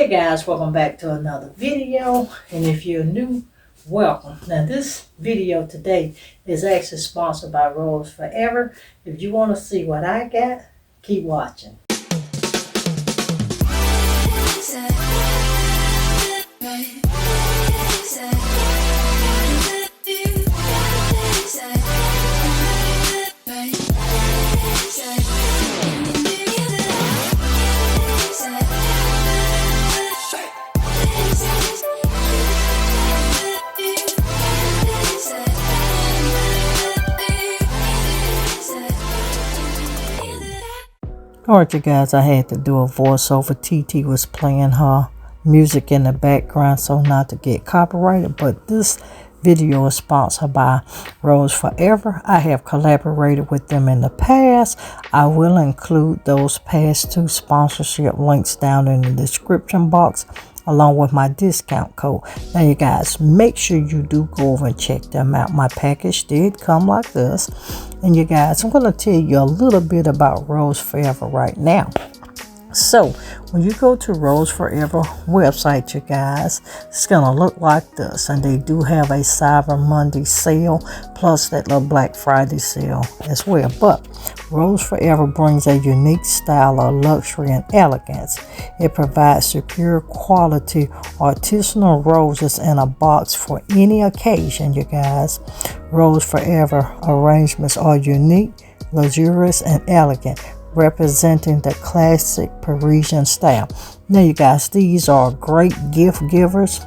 Hey guys, welcome back to another video, and if you're new, welcome. Now this video today is actually sponsored by Rose Forever. If you want to see what I got, keep watching. Alright you guys, I had to do a voiceover. TT was playing her music in the background so not to get copyrighted, but this video is sponsored by Rose Forever. I have collaborated with them in the past. I will include those past two sponsorship links down in the description box along with my discount code. Now you guys, make sure you do go over and check them out. My package did come like this. And you guys, I'm going to tell you a little bit about Rose Forever right now. So when you go to Rose Forever website, you guys, it's going to look like this. And they do have a Cyber Monday sale plus that little Black Friday sale as well. But Rose Forever brings a unique style of luxury and elegance. It provides superior quality artisanal roses in a box for any occasion, you guys. Rose Forever arrangements are unique, luxurious, and elegant, representing the classic Parisian style. Now you guys, these are great gift givers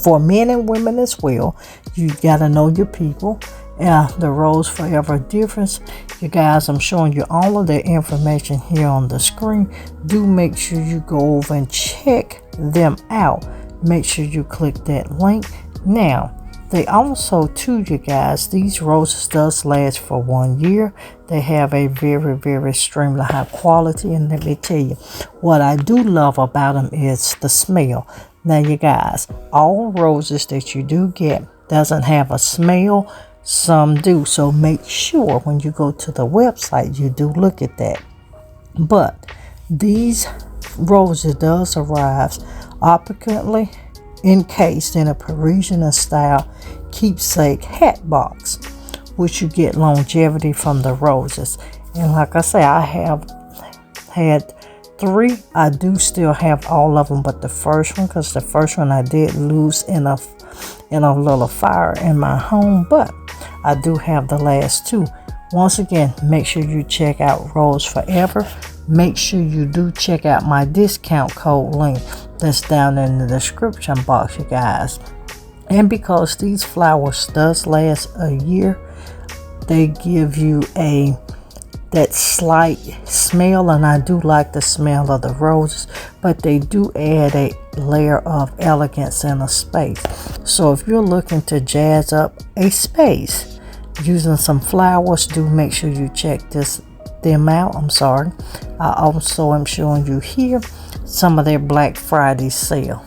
for men and women as well. You gotta know your people. The Rose Forever difference, you guys, I'm showing you all of the information here on the screen. Do make sure you go over and check them out. Make sure you click that link. Now they also too, you guys, these roses does last for 1 year. They have a very extremely high quality, and let me tell you what I do love about them is the smell. Now you guys, all roses that you do get doesn't have a smell. Some do, so make sure when you go to the website you do look at that. But these roses does arrive opulently encased in a Parisian style keepsake hat box, which you get longevity from the roses. And like I say, I have had 3. I do still have all of them but the first one, because the first one I did lose in a little fire in my home, but I do have the last 2. Once again, make sure you check out Rose Forever. Make sure you do check out my discount code link that's down in the description box, you guys. And because these flowers does last a year, they give you that slight smell, and I do like the smell of the roses, but they do add a layer of elegance in a space. So if you're looking to jazz up a space using some flowers, do make sure you check them out. I also am showing you here some of their Black Friday sale.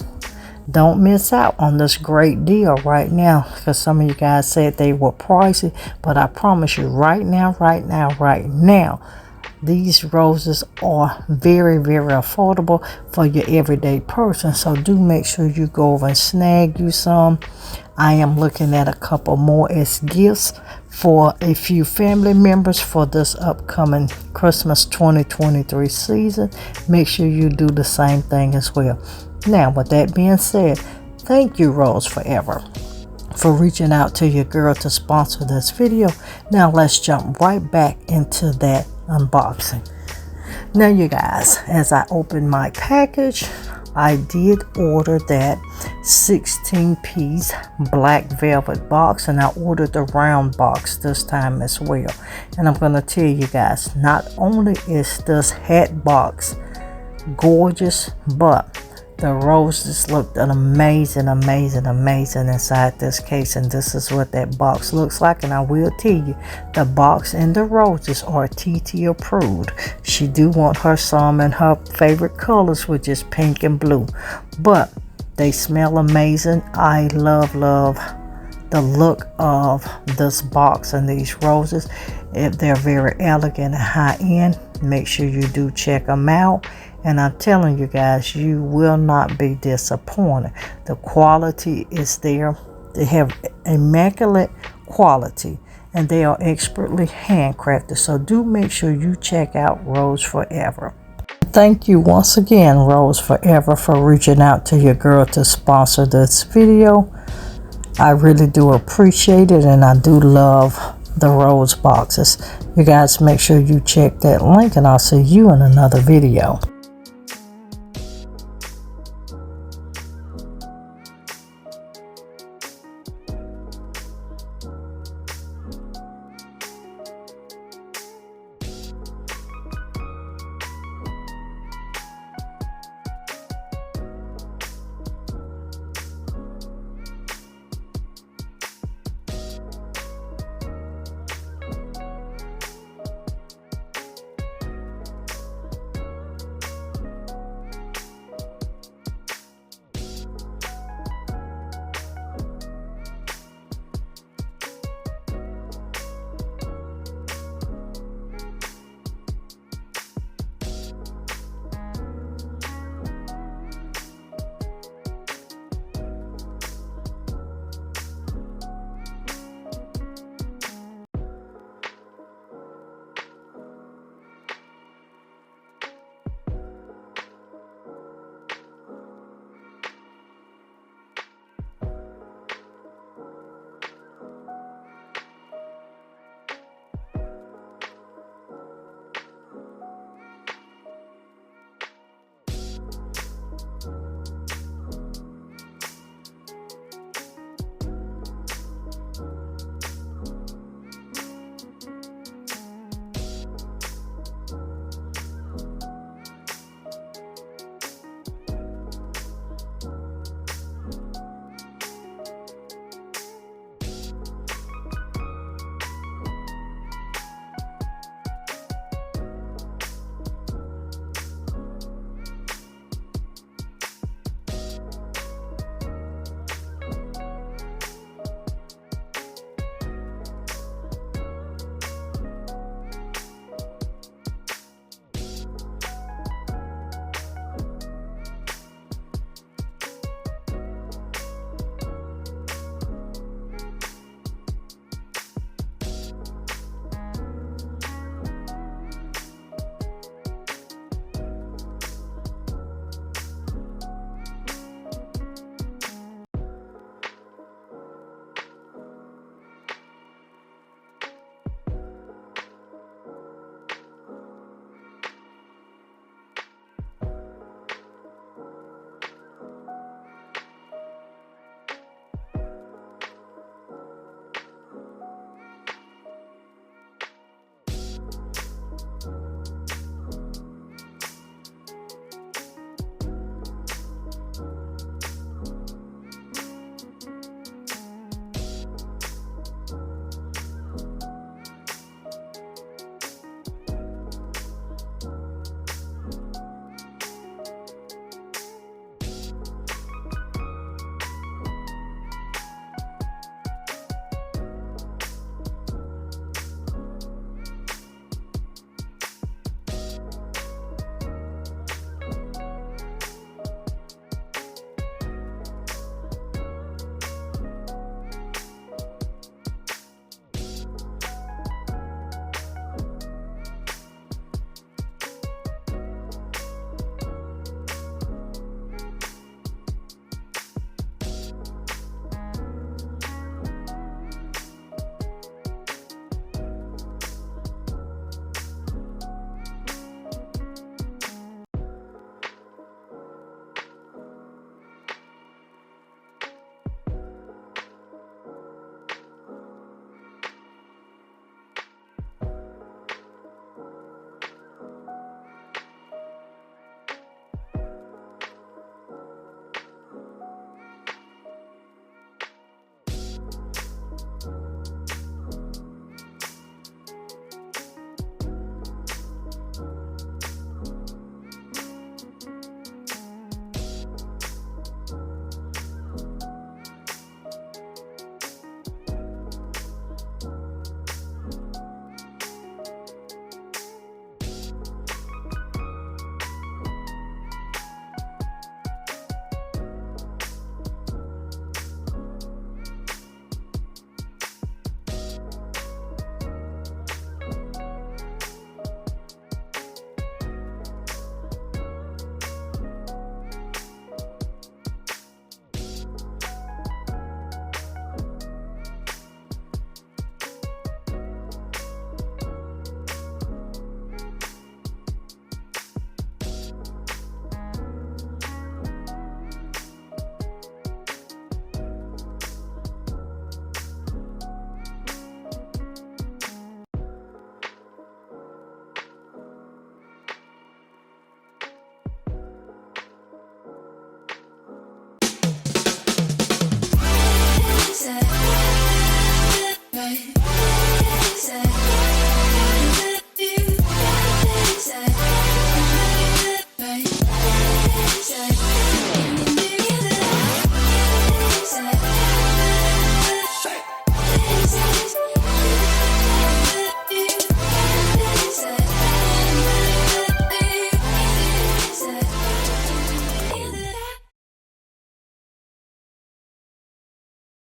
Don't miss out on this great deal right now, because some of you guys said they were pricey, but I promise you right now, these roses are very affordable for your everyday person. So do make sure you go over and snag you some. I am looking at a couple more as gifts for a few family members for this upcoming Christmas 2023 season. Make sure you do the same thing as well. Now, with that being said, thank you, Rose Forever, for reaching out to your girl to sponsor this video. Now, let's jump right back into that unboxing. Now, you guys, as I open my package, I did order that 16-piece black velvet box, and I ordered the round box this time as well. And I'm going to tell you guys, not only is this hat box gorgeous, but the roses looked amazing inside this case, and this is what that box looks like. And I will tell you, the box and the roses are TT approved. She do want her some in her favorite colors, which is pink and blue, but they smell amazing. I love the look of this box and these roses. They're very elegant and high end. Make sure you do check them out. And I'm telling you guys, you will not be disappointed. The quality is there. They have immaculate quality, and they are expertly handcrafted. So do make sure you check out Rose Forever. Thank you once again, Rose Forever, for reaching out to your girl to sponsor this video. I really do appreciate it, and I do love the rose boxes. You guys make sure you check that link, and I'll see you in another video.